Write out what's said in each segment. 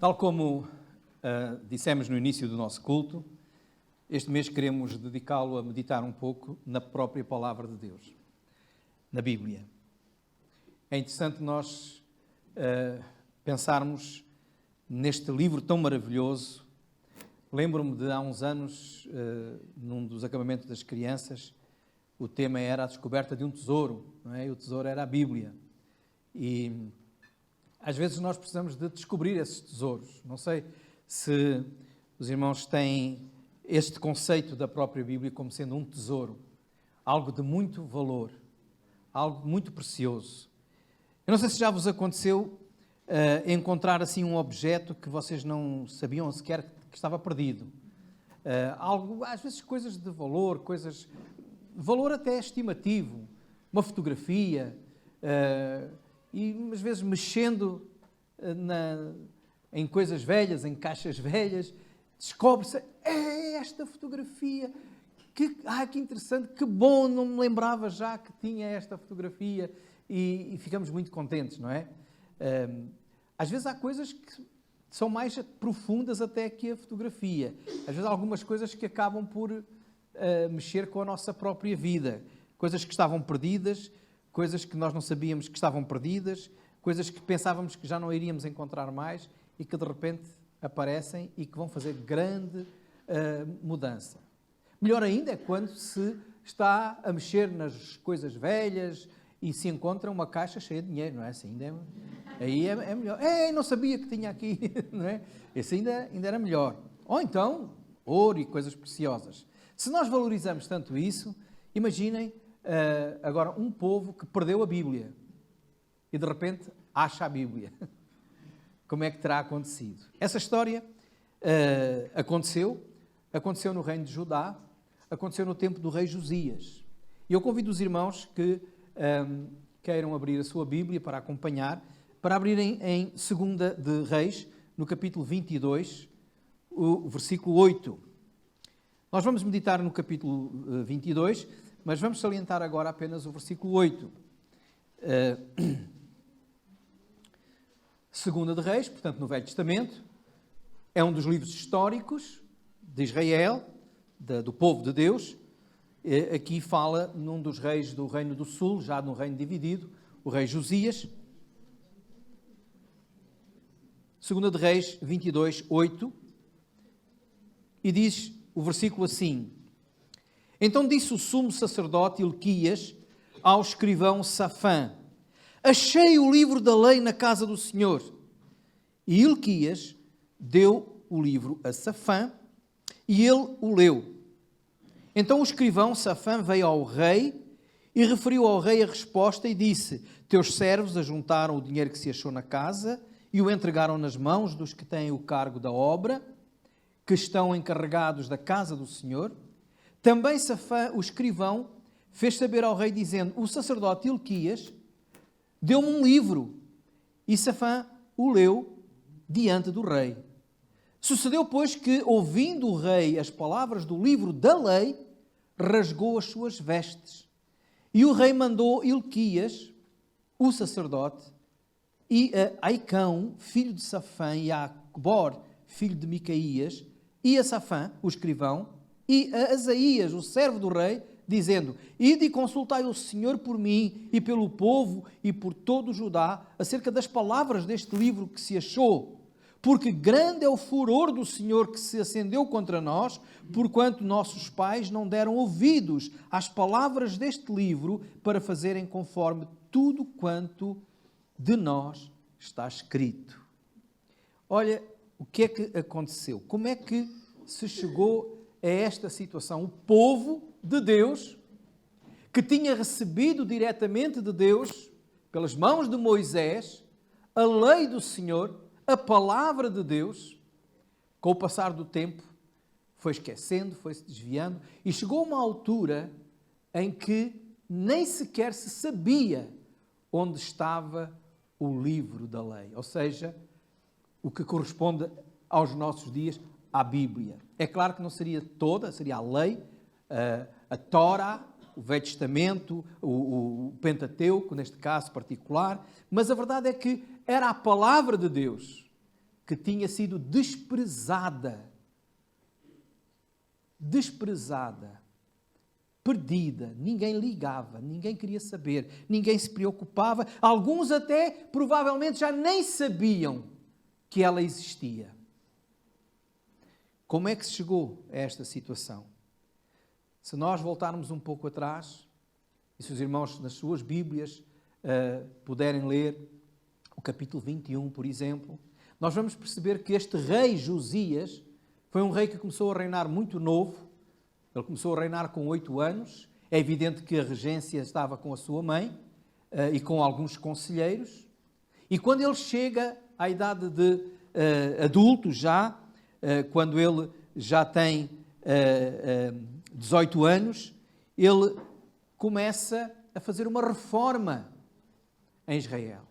Tal como dissemos no início do nosso culto, este mês queremos dedicá-lo a meditar um pouco na própria Palavra de Deus, na Bíblia. É interessante nós pensarmos neste livro tão maravilhoso. Lembro-me de há uns anos, num dos acampamentos das crianças, o tema era a descoberta de um tesouro, não é? E o tesouro era a Bíblia. E às vezes nós precisamos de descobrir esses tesouros. Não sei se os irmãos têm este conceito da própria Bíblia como sendo um tesouro, algo de muito valor, algo muito precioso. Eu não sei se já vos aconteceu encontrar assim um objeto que vocês não sabiam sequer que estava perdido. Algo, às vezes coisas de valor, valor até estimativo, uma fotografia, e às vezes mexendo em coisas velhas, em caixas velhas, descobre-se, esta fotografia, que interessante, que bom, não me lembrava já que tinha esta fotografia, e ficamos muito contentes, não é? Às vezes há coisas que são mais profundas até que a fotografia. Às vezes há algumas coisas que acabam por mexer com a nossa própria vida. Coisas que estavam perdidas, coisas que nós não sabíamos que estavam perdidas, coisas que pensávamos que já não iríamos encontrar mais e que de repente aparecem e que vão fazer grande mudança. Melhor ainda é quando se está a mexer nas coisas velhas e se encontra uma caixa cheia de dinheiro, não é? Assim, aí é melhor. Não sabia que tinha aqui, não é? Esse ainda era melhor. Ou então, ouro e coisas preciosas. Se nós valorizamos tanto isso, imaginem agora um povo que perdeu a Bíblia e de repente acha a Bíblia. Como é que terá acontecido? Essa história aconteceu no reino de Judá, aconteceu no tempo do rei Josias. E eu convido os irmãos que queiram abrir a sua Bíblia para acompanhar, para abrirem em 2 de Reis, no capítulo 22, o versículo 8. Nós vamos meditar no capítulo 22, mas vamos salientar agora apenas o versículo 8. 2 de Reis, portanto no Velho Testamento, é um dos livros históricos de Israel, do povo de Deus. Aqui fala num dos reis do Reino do Sul, já no reino dividido, o rei Josias. 2 de Reis 22, 8, e diz o versículo assim: Então disse o sumo sacerdote Hilquias ao escrivão Safã: Achei o livro da lei na casa do Senhor. E Hilquias deu o livro a Safã e ele o leu. Então o escrivão Safã veio ao rei e referiu ao rei a resposta e disse: Teus servos ajuntaram o dinheiro que se achou na casa e o entregaram nas mãos dos que têm o cargo da obra, que estão encarregados da casa do Senhor. Também Safã, o escrivão, fez saber ao rei, dizendo: O sacerdote Hilquias deu-me um livro. E Safã o leu diante do rei. Sucedeu, pois, que, ouvindo o rei as palavras do livro da lei, rasgou as suas vestes. E o rei mandou Hilquias, o sacerdote, e a Aicão, filho de Safã, e a Acbor, filho de Micaías, e a Safã, o escrivão, e a Asaías, o servo do rei, dizendo: Ide e consultai o Senhor por mim e pelo povo e por todo o Judá acerca das palavras deste livro que se achou, porque grande é o furor do Senhor que se acendeu contra nós, porquanto nossos pais não deram ouvidos às palavras deste livro para fazerem conforme tudo quanto de nós está escrito. Olha, o que é que aconteceu? Como é que se chegou a esta situação? O povo de Deus, que tinha recebido diretamente de Deus, pelas mãos de Moisés, a lei do Senhor, a palavra de Deus, com o passar do tempo, foi esquecendo, foi se desviando, e chegou a uma altura em que nem sequer se sabia onde estava o livro da lei, ou seja, o que corresponde aos nossos dias, à Bíblia. É claro que não seria toda, seria a lei, a Torá, o Velho Testamento, o Pentateuco, neste caso particular, mas a verdade é que era a palavra de Deus que tinha sido desprezada, perdida, ninguém ligava, ninguém queria saber, ninguém se preocupava, alguns até provavelmente já nem sabiam que ela existia. Como é que se chegou a esta situação? Se nós voltarmos um pouco atrás, e se os irmãos nas suas Bíblias puderem ler o capítulo 21, por exemplo, nós vamos perceber que este rei Josias foi um rei que começou a reinar muito novo. Ele começou a reinar com 8 anos. É evidente que a regência estava com a sua mãe e com alguns conselheiros. E quando ele chega à idade de adulto já, quando ele já tem 18 anos, ele começa a fazer uma reforma em Israel.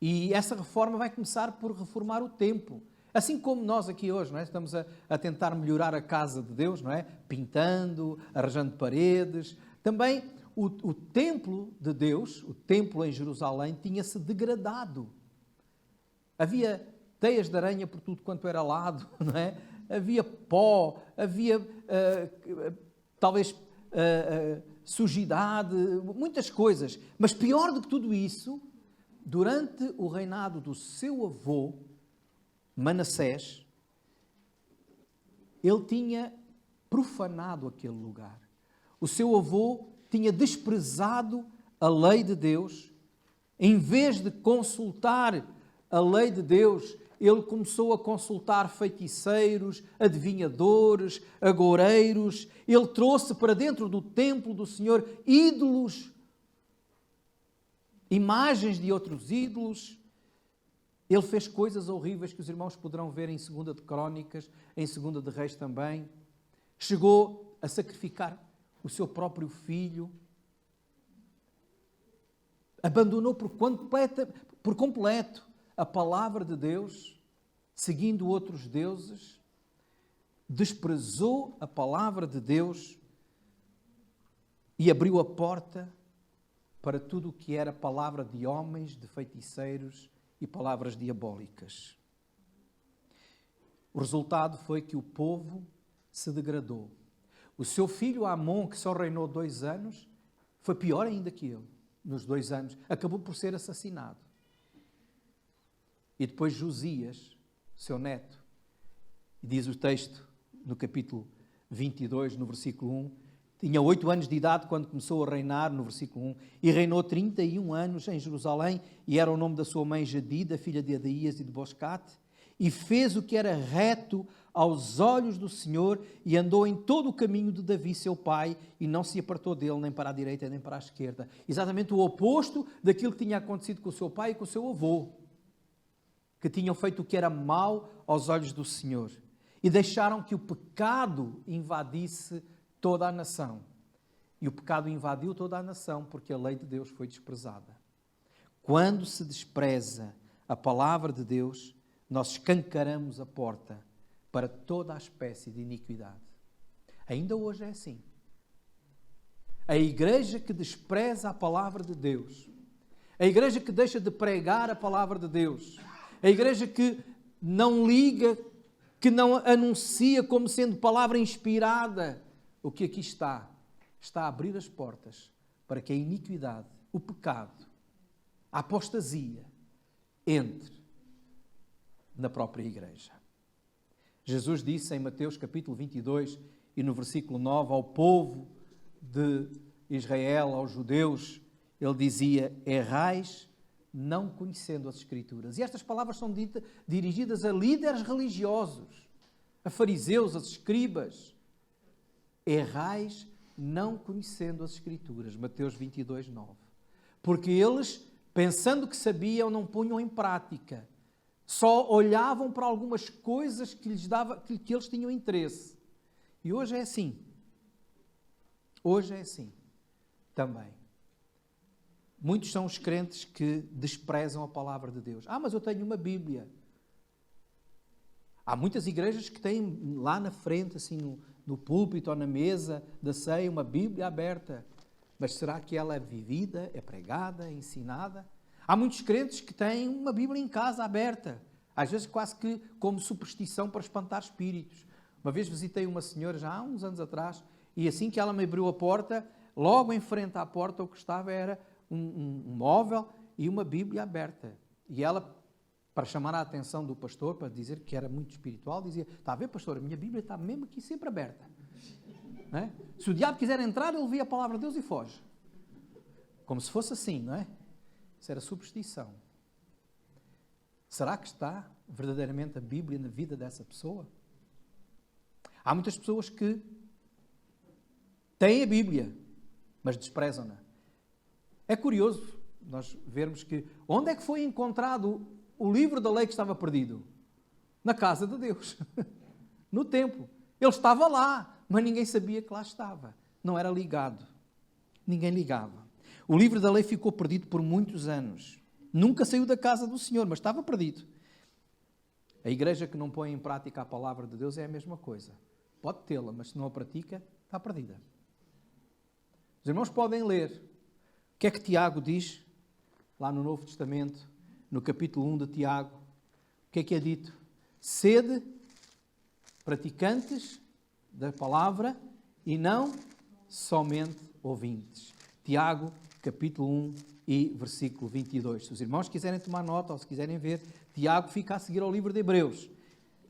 E essa reforma vai começar por reformar o templo. Assim como nós aqui hoje, não é? Estamos a tentar melhorar a casa de Deus, não é? Pintando, arranjando paredes. Também o templo de Deus, o templo em Jerusalém, tinha-se degradado. Havia teias de aranha por tudo quanto era lado, não é? Havia pó, havia talvez sujidade, muitas coisas. Mas pior do que tudo isso, durante o reinado do seu avô, Manassés, ele tinha profanado aquele lugar. O seu avô tinha desprezado a lei de Deus. Em vez de consultar a lei de Deus, ele começou a consultar feiticeiros, adivinhadores, agoureiros. Ele trouxe para dentro do templo do Senhor ídolos, imagens de outros ídolos. Ele fez coisas horríveis que os irmãos poderão ver em 2 de Crónicas, em 2 de Reis também. Chegou a sacrificar o seu próprio filho. Abandonou por completo a palavra de Deus, seguindo outros deuses. Desprezou a palavra de Deus e abriu a porta para tudo o que era palavra de homens, de feiticeiros e palavras diabólicas. O resultado foi que o povo se degradou. O seu filho Amon, que só reinou 2 anos, foi pior ainda que ele. Nos 2 anos, acabou por ser assassinado. E depois Josias, seu neto, diz o texto no capítulo 22, no versículo 1, tinha 8 anos de idade quando começou a reinar, no versículo 1, e reinou 31 anos em Jerusalém, e era o nome da sua mãe Jadida, filha de Adaías e de Boscate, e fez o que era reto aos olhos do Senhor, e andou em todo o caminho de Davi, seu pai, e não se apartou dele, nem para a direita, nem para a esquerda. Exatamente o oposto daquilo que tinha acontecido com o seu pai e com o seu avô, que tinham feito o que era mau aos olhos do Senhor, e deixaram que o pecado invadisse toda a nação. E o pecado invadiu toda a nação porque a lei de Deus foi desprezada. Quando se despreza a palavra de Deus, nós escancaramos a porta para toda a espécie de iniquidade. Ainda hoje é assim. A igreja que despreza a palavra de Deus, a igreja que deixa de pregar a palavra de Deus, a igreja que não liga, que não anuncia como sendo palavra inspirada, o que aqui está a abrir as portas para que a iniquidade, o pecado, a apostasia entre na própria igreja. Jesus disse em Mateus capítulo 22 e no versículo 9 ao povo de Israel, aos judeus, ele dizia: errais não conhecendo as Escrituras. E estas palavras são dirigidas a líderes religiosos, a fariseus, a escribas. Errais não conhecendo as Escrituras. Mateus 22, 9. Porque eles, pensando que sabiam, não punham em prática. Só olhavam para algumas coisas que eles tinham interesse. E hoje é assim. Hoje é assim também. Muitos são os crentes que desprezam a palavra de Deus. Mas eu tenho uma Bíblia. Há muitas igrejas que têm lá na frente, assim, no púlpito ou na mesa da ceia, uma Bíblia aberta. Mas será que ela é vivida, é pregada, é ensinada? Há muitos crentes que têm uma Bíblia em casa aberta, às vezes quase que como superstição para espantar espíritos. Uma vez visitei uma senhora, já há uns anos atrás, e assim que ela me abriu a porta, logo em frente à porta o que estava era um móvel e uma Bíblia aberta. E ela, para chamar a atenção do pastor, para dizer que era muito espiritual, dizia: está a ver, pastor, a minha Bíblia está mesmo aqui sempre aberta. Não é? Se o diabo quiser entrar, ele vê a palavra de Deus e foge. Como se fosse assim, não é? Isso era superstição. Será que está verdadeiramente a Bíblia na vida dessa pessoa? Há muitas pessoas que têm a Bíblia, mas desprezam-na. É curioso nós vermos que onde é que foi encontrado o livro da lei que estava perdido? Na casa de Deus, no templo. Ele estava lá, mas ninguém sabia que lá estava. Não era ligado. Ninguém ligava. O livro da lei ficou perdido por muitos anos. Nunca saiu da casa do Senhor, mas estava perdido. A igreja que não põe em prática a palavra de Deus é a mesma coisa. Pode tê-la, mas se não a pratica, está perdida. Os irmãos podem ler. O que é que Tiago diz lá no Novo Testamento, no capítulo 1 de Tiago? O que é dito? Sede praticantes da palavra e não somente ouvintes. Tiago, capítulo 1 e versículo 22. Se os irmãos quiserem tomar nota ou se quiserem ver, Tiago fica a seguir ao livro de Hebreus.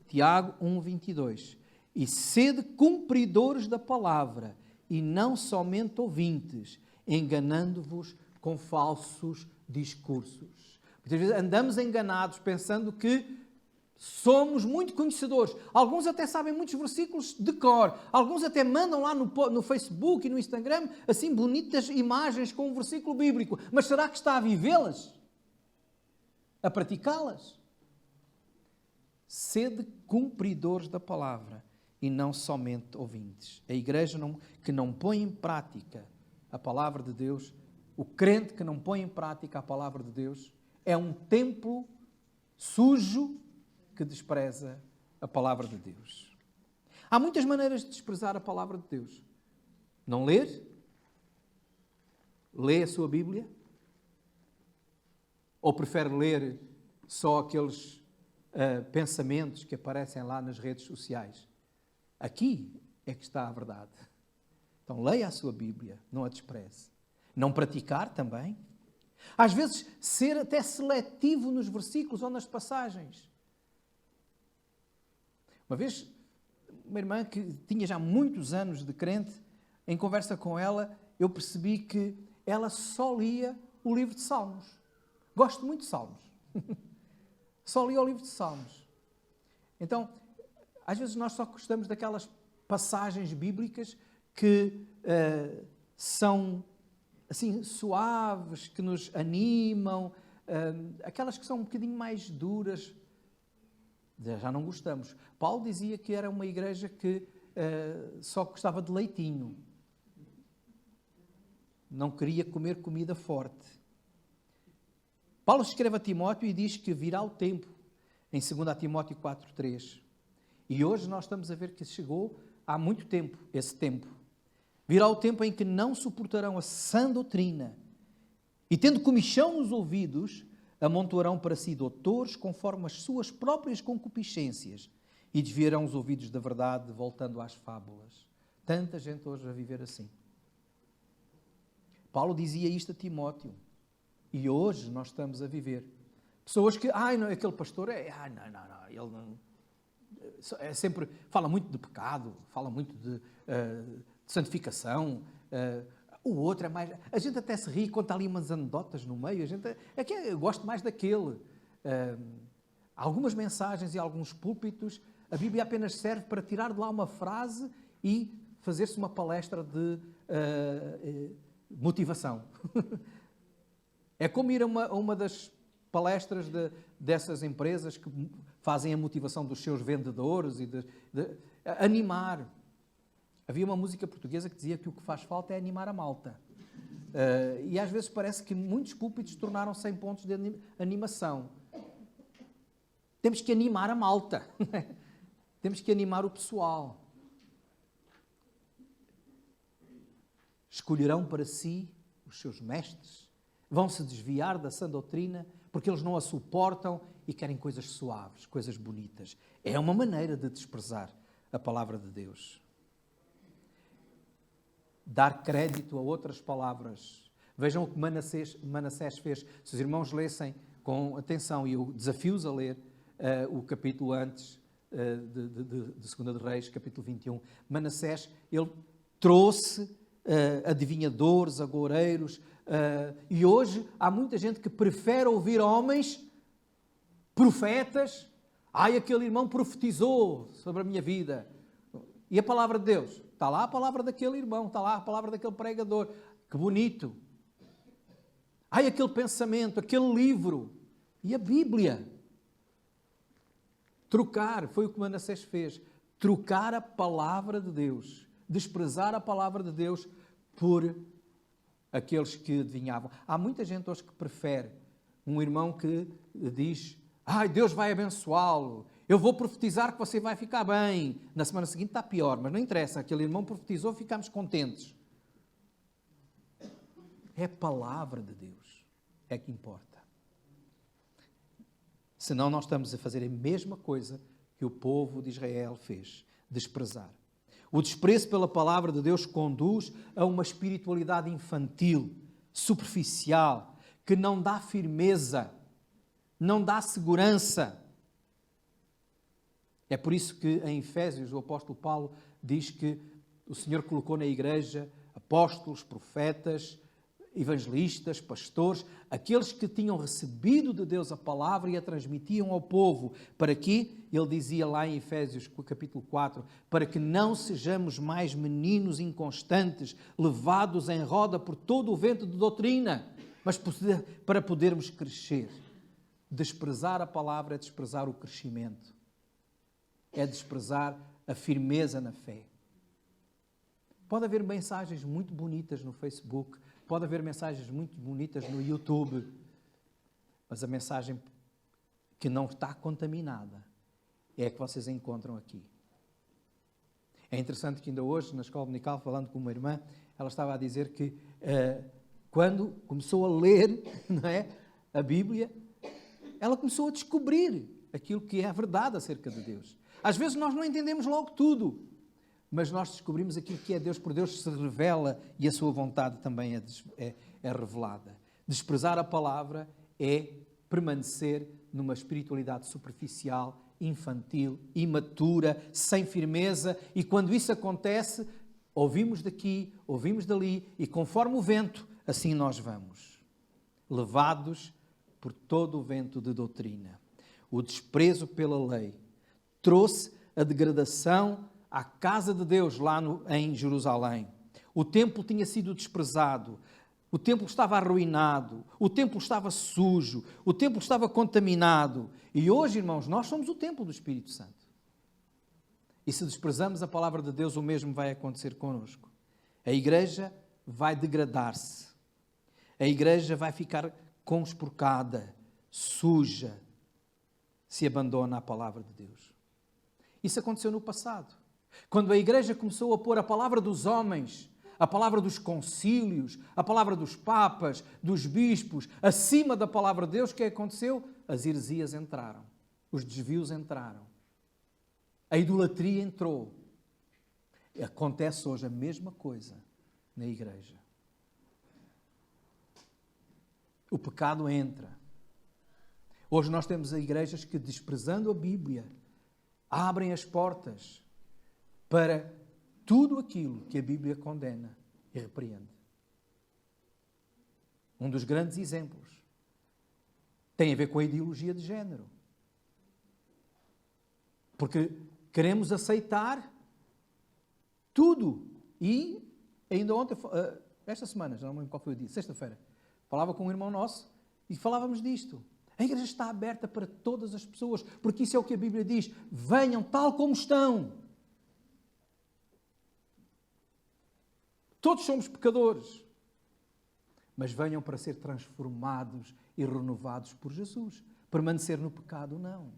Tiago 1, 22. E sede cumpridores da palavra e não somente ouvintes, enganando-vos com falsos discursos. Muitas vezes andamos enganados pensando que somos muito conhecedores. Alguns até sabem muitos versículos de cor. Alguns até mandam lá no Facebook e no Instagram assim bonitas imagens com um versículo bíblico. Mas será que está a vivê-las? A praticá-las? Sede cumpridores da palavra e não somente ouvintes. A igreja que não põe em prática a palavra de Deus, o crente que não põe em prática a palavra de Deus, é um templo sujo que despreza a palavra de Deus. Há muitas maneiras de desprezar a palavra de Deus. Não ler? Lê a sua Bíblia? Ou prefere ler só aqueles pensamentos que aparecem lá nas redes sociais? Aqui é que está a verdade. Então leia a sua Bíblia, não a despreze. Não praticar também. Às vezes ser até seletivo nos versículos ou nas passagens. Uma vez, uma irmã que tinha já muitos anos de crente, em conversa com ela, eu percebi que ela só lia o livro de Salmos. Gosto muito de Salmos. Só lia o livro de Salmos. Então, às vezes nós só gostamos daquelas passagens bíblicas que são assim suaves, que nos animam, aquelas que são um bocadinho mais duras, já não gostamos. Paulo dizia que era uma igreja que só gostava de leitinho. Não queria comer comida forte. Paulo escreve a Timóteo e diz que virá o tempo, em 2 Timóteo 4:3. E hoje nós estamos a ver que chegou há muito tempo, esse tempo. Virá o tempo em que não suportarão a sã doutrina e, tendo comichão nos ouvidos, amontoarão para si doutores conforme as suas próprias concupiscências e desviarão os ouvidos da verdade, voltando às fábulas. Tanta gente hoje a viver assim. Paulo dizia isto a Timóteo e hoje nós estamos a viver. Pessoas que, não, aquele pastor ele não, sempre fala muito de pecado, fala muito de santificação, o outro é mais... A gente até se ri quando está ali umas anedotas no meio, eu gosto mais daquele. Algumas mensagens e alguns púlpitos, a Bíblia apenas serve para tirar de lá uma frase e fazer-se uma palestra de motivação. É como ir a uma das palestras dessas empresas que fazem a motivação dos seus vendedores e de animar. Havia uma música portuguesa que dizia que o que faz falta é animar a malta. E às vezes parece que muitos púlpitos tornaram-se em pontos de animação. Temos que animar a malta. Temos que animar o pessoal. Escolherão para si os seus mestres, vão se desviar da sã doutrina porque eles não a suportam e querem coisas suaves, coisas bonitas. É uma maneira de desprezar a palavra de Deus. Dar crédito a outras palavras. Vejam o que Manassés fez. Se os irmãos lessem com atenção, e eu desafio-os a ler o capítulo antes de 2 de Reis, capítulo 21, Manassés, ele trouxe adivinhadores, agoureiros, e hoje há muita gente que prefere ouvir homens, profetas. Ai, aquele irmão profetizou sobre a minha vida. E a palavra de Deus? Está lá a palavra daquele irmão, está lá a palavra daquele pregador. Que bonito. Ai, aquele pensamento, aquele livro. E a Bíblia? Trocar, foi o que Manassés fez. Trocar a palavra de Deus. Desprezar a palavra de Deus por aqueles que adivinhavam. Há muita gente hoje que prefere um irmão que diz: ai, Deus vai abençoá-lo, eu vou profetizar que você vai ficar bem. Na semana seguinte está pior, mas não interessa, aquele irmão profetizou, ficamos contentes. É a palavra de Deus, é que importa. Senão nós estamos a fazer a mesma coisa que o povo de Israel fez, desprezar. O desprezo pela palavra de Deus conduz a uma espiritualidade infantil, superficial, que não dá firmeza, não dá segurança. É por isso que em Efésios o apóstolo Paulo diz que o Senhor colocou na igreja apóstolos, profetas, evangelistas, pastores, aqueles que tinham recebido de Deus a palavra e a transmitiam ao povo. Para que, ele dizia lá em Efésios capítulo 4, para que não sejamos mais meninos inconstantes, levados em roda por todo o vento de doutrina, mas para podermos crescer. Desprezar a palavra é desprezar o crescimento. É desprezar a firmeza na fé. Pode haver mensagens muito bonitas no Facebook, pode haver mensagens muito bonitas no YouTube, mas a mensagem que não está contaminada é a que vocês encontram aqui. É interessante que ainda hoje, na escola dominical, falando com uma irmã, ela estava a dizer que quando começou a ler, não é, a Bíblia, ela começou a descobrir aquilo que é a verdade acerca de Deus. Às vezes nós não entendemos logo tudo, mas nós descobrimos aquilo que é Deus, por Deus se revela e a sua vontade também é revelada. Desprezar a palavra é permanecer numa espiritualidade superficial, infantil, imatura, sem firmeza, e quando isso acontece, ouvimos daqui, ouvimos dali, e conforme o vento, assim nós vamos, levados por todo o vento de doutrina. O desprezo pela lei trouxe a degradação à casa de Deus lá em Jerusalém. O templo tinha sido desprezado, o templo estava arruinado, o templo estava sujo, o templo estava contaminado. E hoje, irmãos, nós somos o templo do Espírito Santo. E se desprezamos a palavra de Deus, o mesmo vai acontecer connosco. A igreja vai degradar-se. A igreja vai ficar conspurcada, suja, se abandona a palavra de Deus. Isso aconteceu no passado. Quando a igreja começou a pôr a palavra dos homens, a palavra dos concílios, a palavra dos papas, dos bispos, acima da palavra de Deus, o que aconteceu? As heresias entraram, os desvios entraram, a idolatria entrou. Acontece hoje a mesma coisa na igreja. O pecado entra. Hoje nós temos igrejas que, desprezando a Bíblia, abrem as portas para tudo aquilo que a Bíblia condena e repreende. Um dos grandes exemplos tem a ver com a ideologia de género. Porque queremos aceitar tudo. E ainda ontem, esta semana, já não me lembro qual foi o dia, sexta-feira, falava com um irmão nosso e falávamos disto. A igreja está aberta para todas as pessoas, porque isso é o que a Bíblia diz. Venham tal como estão. Todos somos pecadores, mas venham para ser transformados e renovados por Jesus. Permanecer no pecado, não.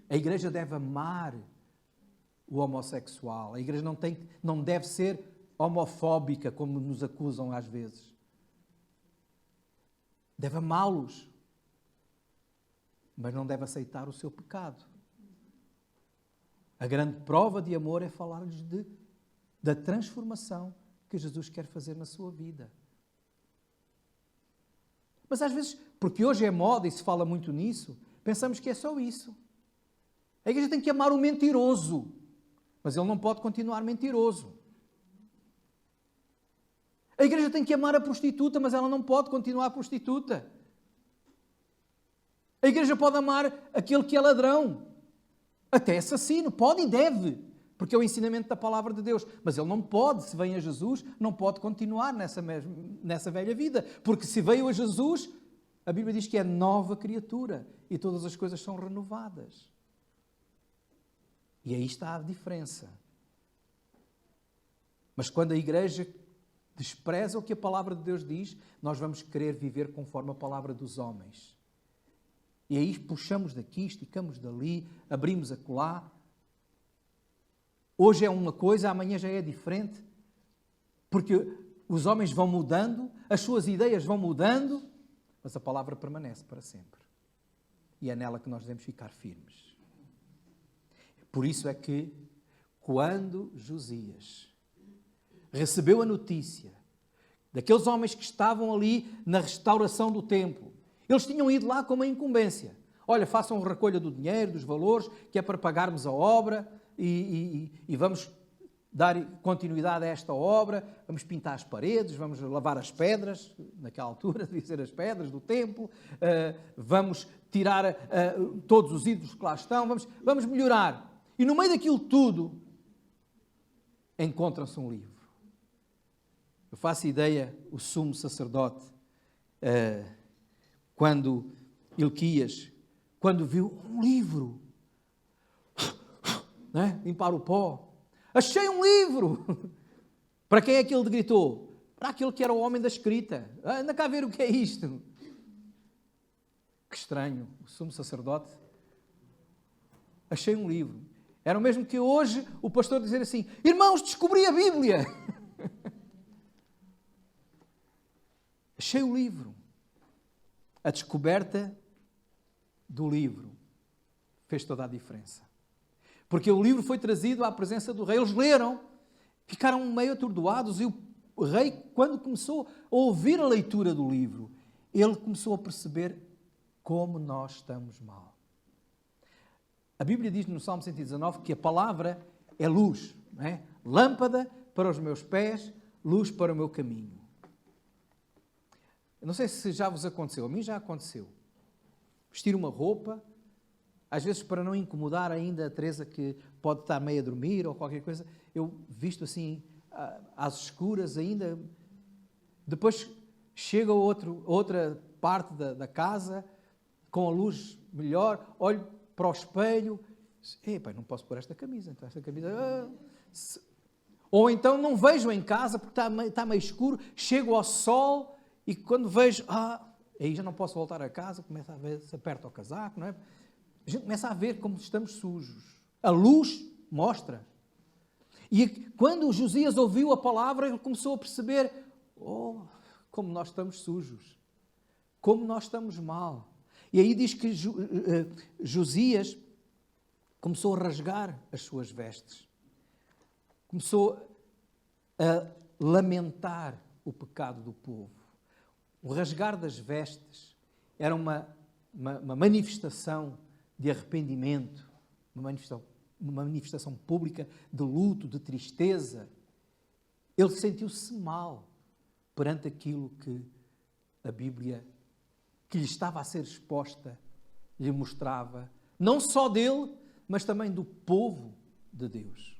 A igreja deve amar o homossexual. A igreja não deve ser homofóbica, como nos acusam às vezes. deve amá-los, mas não deve aceitar o seu pecado. A grande prova de amor é falar-lhes da transformação que Jesus quer fazer na sua vida. Mas às vezes, porque hoje é moda e se fala muito nisso, pensamos que é só isso. A igreja tem que amar o mentiroso, mas ele não pode continuar mentiroso. A igreja tem que amar a prostituta, mas ela não pode continuar prostituta. A igreja pode amar aquele que é ladrão, até assassino, pode e deve, porque é o ensinamento da palavra de Deus. Mas ele não pode, se vem a Jesus, não pode continuar nessa velha vida, porque se veio a Jesus, a Bíblia diz que é nova criatura e todas as coisas são renovadas. E aí está a diferença. Mas quando a igreja despreza o que a palavra de Deus diz, nós vamos querer viver conforme a palavra dos homens. E aí puxamos daqui, esticamos dali, abrimos acolá. Hoje é uma coisa, amanhã já é diferente. Porque os homens vão mudando, as suas ideias vão mudando, mas a palavra permanece para sempre. E é nela que nós devemos ficar firmes. Por isso é que, quando Josias recebeu a notícia daqueles homens que estavam ali na restauração do templo, eles tinham ido lá com uma incumbência. Olha, façam recolha do dinheiro, dos valores, que é para pagarmos a obra e vamos dar continuidade a esta obra, vamos pintar as paredes, vamos lavar as pedras, naquela altura, devia ser as pedras do templo, vamos tirar todos os ídolos que lá estão, vamos melhorar. E no meio daquilo tudo, encontra-se um livro. Eu faço ideia, o sumo sacerdote, quando Hilquias, quando viu um livro, né? Limpar o pó, achei um livro. Para quem é que ele gritou? Para aquele que era o homem da escrita. Anda cá ver o que é isto. Que estranho, o sumo sacerdote. Achei um livro. Era o mesmo que hoje o pastor dizer assim: irmãos, descobri a Bíblia. Achei o livro. A descoberta do livro fez toda a diferença. Porque o livro foi trazido à presença do rei. Eles leram, ficaram meio atordoados, e o rei, quando começou a ouvir a leitura do livro, ele começou a perceber como nós estamos mal. A Bíblia diz no Salmo 119 que a palavra é luz, não é? Lâmpada para os meus pés, luz para o meu caminho. Eu não sei se já vos aconteceu, a mim já aconteceu. Vestir uma roupa, às vezes para não incomodar ainda a Teresa, que pode estar meio a dormir ou qualquer coisa, eu visto assim às escuras ainda. Depois chego a outra parte da casa, com a luz melhor, olho para o espelho, epá, não posso pôr esta camisa, então esta camisa... Ou então não vejo em casa porque está meio escuro, chego ao sol e quando vejo, aí já não posso voltar a casa, começa a ver se aperta o casaco, não é? A gente começa a ver como estamos sujos. A luz mostra. E quando Josias ouviu a palavra, ele começou a perceber, como nós estamos sujos, como nós estamos mal. E aí diz que Josias começou a rasgar as suas vestes. Começou a lamentar o pecado do povo. O rasgar das vestes era uma manifestação de arrependimento, uma manifestação pública de luto, de tristeza. Ele sentiu-se mal perante aquilo que a Bíblia, que lhe estava a ser exposta, lhe mostrava, não só dele, mas também do povo de Deus.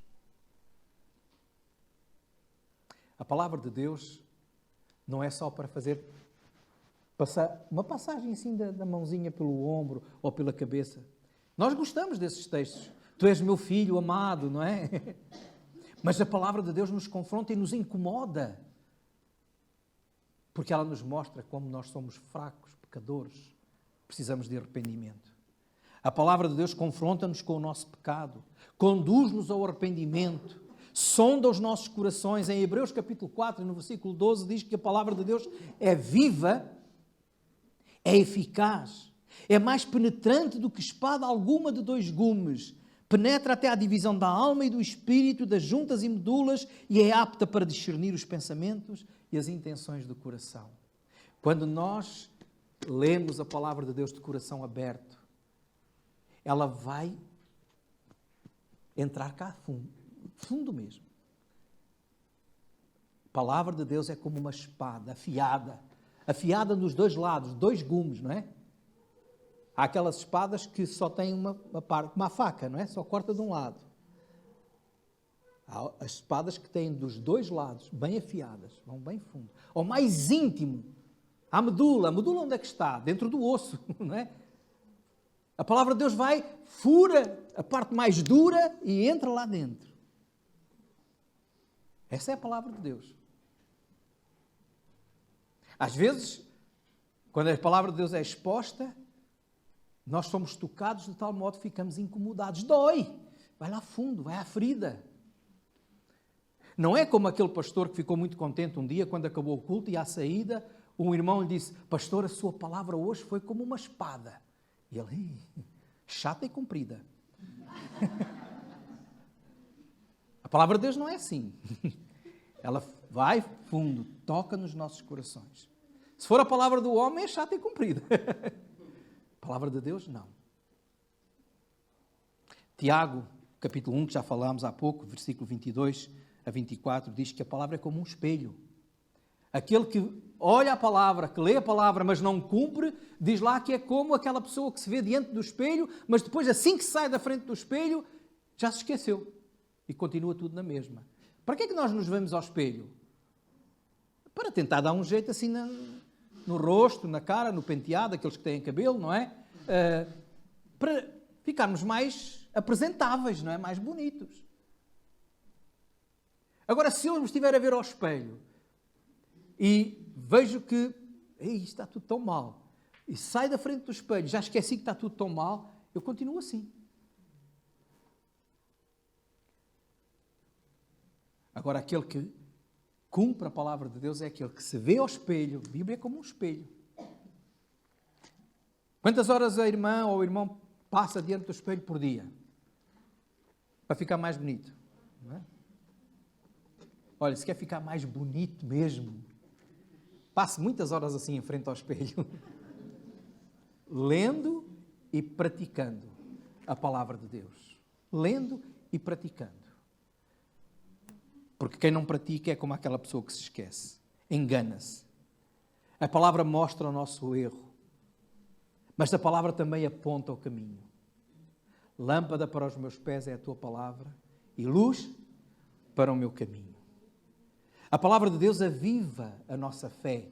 A palavra de Deus não é só para fazer uma passagem assim da mãozinha pelo ombro ou pela cabeça. Nós gostamos desses textos. Tu és meu filho amado, não é? Mas a palavra de Deus nos confronta e nos incomoda. Porque ela nos mostra como nós somos fracos, pecadores. Precisamos de arrependimento. A palavra de Deus confronta-nos com o nosso pecado. Conduz-nos ao arrependimento. Sonda os nossos corações. Em Hebreus capítulo 4, no versículo 12, diz que a palavra de Deus é viva é eficaz, é mais penetrante do que espada alguma de 2 gumes, penetra até à divisão da alma e do espírito, das juntas e medulas, e é apta para discernir os pensamentos e as intenções do coração. Quando nós lemos a palavra de Deus de coração aberto, ela vai entrar cá fundo, fundo mesmo. A palavra de Deus é como uma espada afiada nos 2 lados, 2 gumes, não é? Há aquelas espadas que só têm uma faca, não é? Só corta de um lado. Há as espadas que têm dos 2 lados, bem afiadas, vão bem fundo. Ou mais íntimo, a medula onde é que está? Dentro do osso, não é? A palavra de Deus vai, fura a parte mais dura e entra lá dentro. Essa é a palavra de Deus. Às vezes, quando a palavra de Deus é exposta, nós somos tocados de tal modo que ficamos incomodados. Dói! Vai lá fundo, vai à ferida. Não é como aquele pastor que ficou muito contente um dia, quando acabou o culto e à saída, um irmão lhe disse: pastor, a sua palavra hoje foi como uma espada. E ele, chata e comprida. A palavra de Deus não é assim. Ela vai fundo, toca nos nossos corações. Se for a palavra do homem, é chata e comprida. A palavra de Deus, não. Tiago, capítulo 1, que já falámos há pouco, versículo 22 a 24, diz que a palavra é como um espelho. Aquele que olha a palavra, que lê a palavra, mas não cumpre, diz lá que é como aquela pessoa que se vê diante do espelho, mas depois, assim que sai da frente do espelho, já se esqueceu. E continua tudo na mesma. Para que é que nós nos vemos ao espelho? Para tentar dar um jeito assim no rosto, na cara, no penteado, aqueles que têm cabelo, não é? Para ficarmos mais apresentáveis, não é? Mais bonitos. Agora, se eu me estiver a ver ao espelho e vejo que isto está tudo tão mal, e saio da frente do espelho, já esqueci que está tudo tão mal, eu continuo assim. Agora, aquele que cumpre a palavra de Deus é aquele que se vê ao espelho. A Bíblia é como um espelho. Quantas horas a irmã ou o irmão passa diante do espelho por dia? Para ficar mais bonito, não é? Olha, se quer ficar mais bonito mesmo, passe muitas horas assim em frente ao espelho, lendo e praticando a palavra de Deus. Lendo e praticando. Porque quem não pratica é como aquela pessoa que se esquece. Engana-se. A palavra mostra o nosso erro. Mas a palavra também aponta o caminho. Lâmpada para os meus pés é a tua palavra e luz para o meu caminho. A palavra de Deus aviva a nossa fé.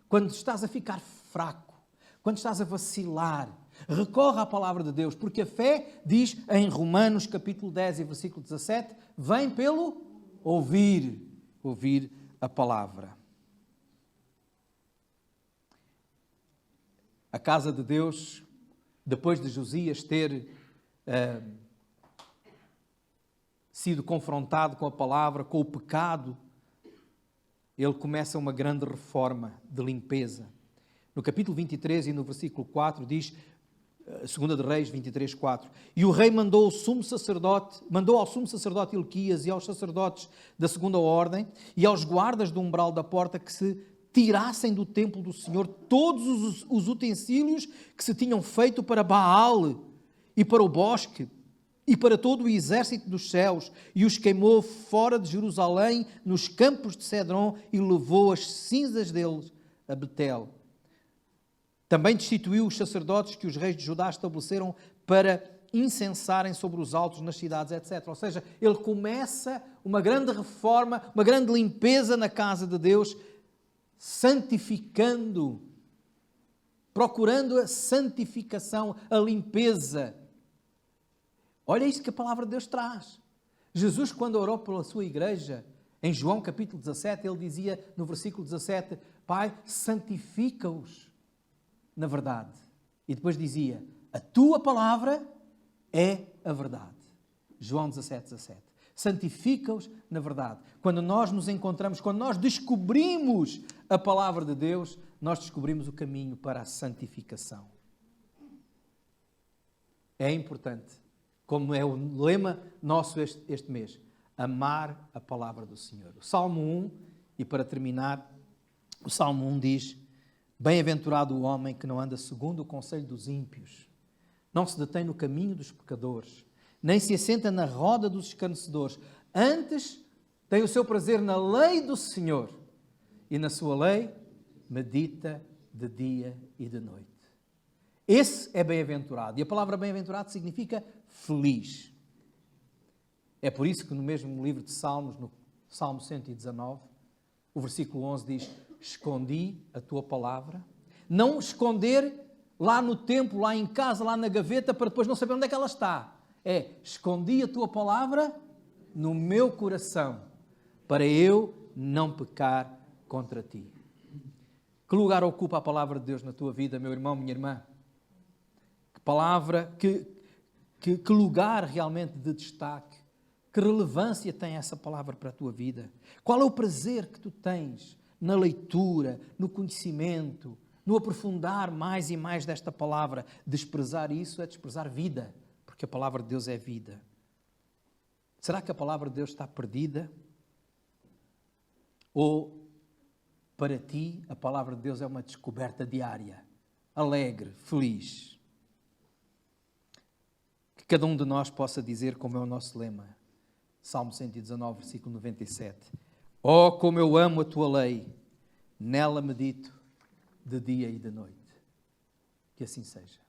Quando estás a ficar fraco, quando estás a vacilar, recorre à palavra de Deus, porque a fé, diz em Romanos capítulo 10 e versículo 17, vem pelo ouvir a palavra. A casa de Deus, depois de Josias ter sido confrontado com a palavra, com o pecado, ele começa uma grande reforma de limpeza. No capítulo 23 e no versículo 4 diz, 2 de Reis 23, 4, e o rei mandou ao sumo sacerdote Hilquias e aos sacerdotes da segunda ordem e aos guardas do umbral da porta que se tirassem do templo do Senhor todos os utensílios que se tinham feito para Baal e para o bosque e para todo o exército dos céus, e os queimou fora de Jerusalém, nos campos de Cedron, e levou as cinzas deles a Betel. Também destituiu os sacerdotes que os reis de Judá estabeleceram para incensarem sobre os altos nas cidades, etc. Ou seja, ele começa uma grande reforma, uma grande limpeza na casa de Deus, santificando, procurando a santificação, a limpeza. Olha isto que a palavra de Deus traz. Jesus, quando orou pela sua igreja, em João capítulo 17, ele dizia no versículo 17, Pai, santifica-os na verdade. E depois dizia, a tua palavra é a verdade. João 17, 17. Santifica-os na verdade. Quando nós nos encontramos, quando nós descobrimos a palavra de Deus, nós descobrimos o caminho para a santificação. É importante, como é o lema nosso este mês, amar a palavra do Senhor. O Salmo 1, e para terminar, o Salmo 1 diz: bem-aventurado o homem que não anda segundo o conselho dos ímpios, não se detém no caminho dos pecadores, nem se assenta na roda dos escarnecedores. Antes tem o seu prazer na lei do Senhor, e na sua lei medita de dia e de noite. Esse é bem-aventurado. E a palavra bem-aventurado significa feliz. É por isso que no mesmo livro de Salmos, no Salmo 119, o versículo 11 diz: escondi a tua palavra. Não esconder lá no templo, lá em casa, lá na gaveta, para depois não saber onde é que ela está. É, escondi a tua palavra no meu coração, para eu não pecar contra ti. Que lugar ocupa a palavra de Deus na tua vida, meu irmão, minha irmã? Que palavra, que lugar realmente de destaque? Que relevância tem essa palavra para a tua vida? Qual é o prazer que tu tens na leitura, no conhecimento, no aprofundar mais e mais desta palavra? Desprezar isso é desprezar vida, porque a palavra de Deus é vida. Será que a palavra de Deus está perdida? Ou, para ti, a palavra de Deus é uma descoberta diária, alegre, feliz? Que cada um de nós possa dizer, como é o nosso lema, Salmo 119, versículo 97. Oh, como eu amo a tua lei, nela medito de dia e de noite. Que assim seja.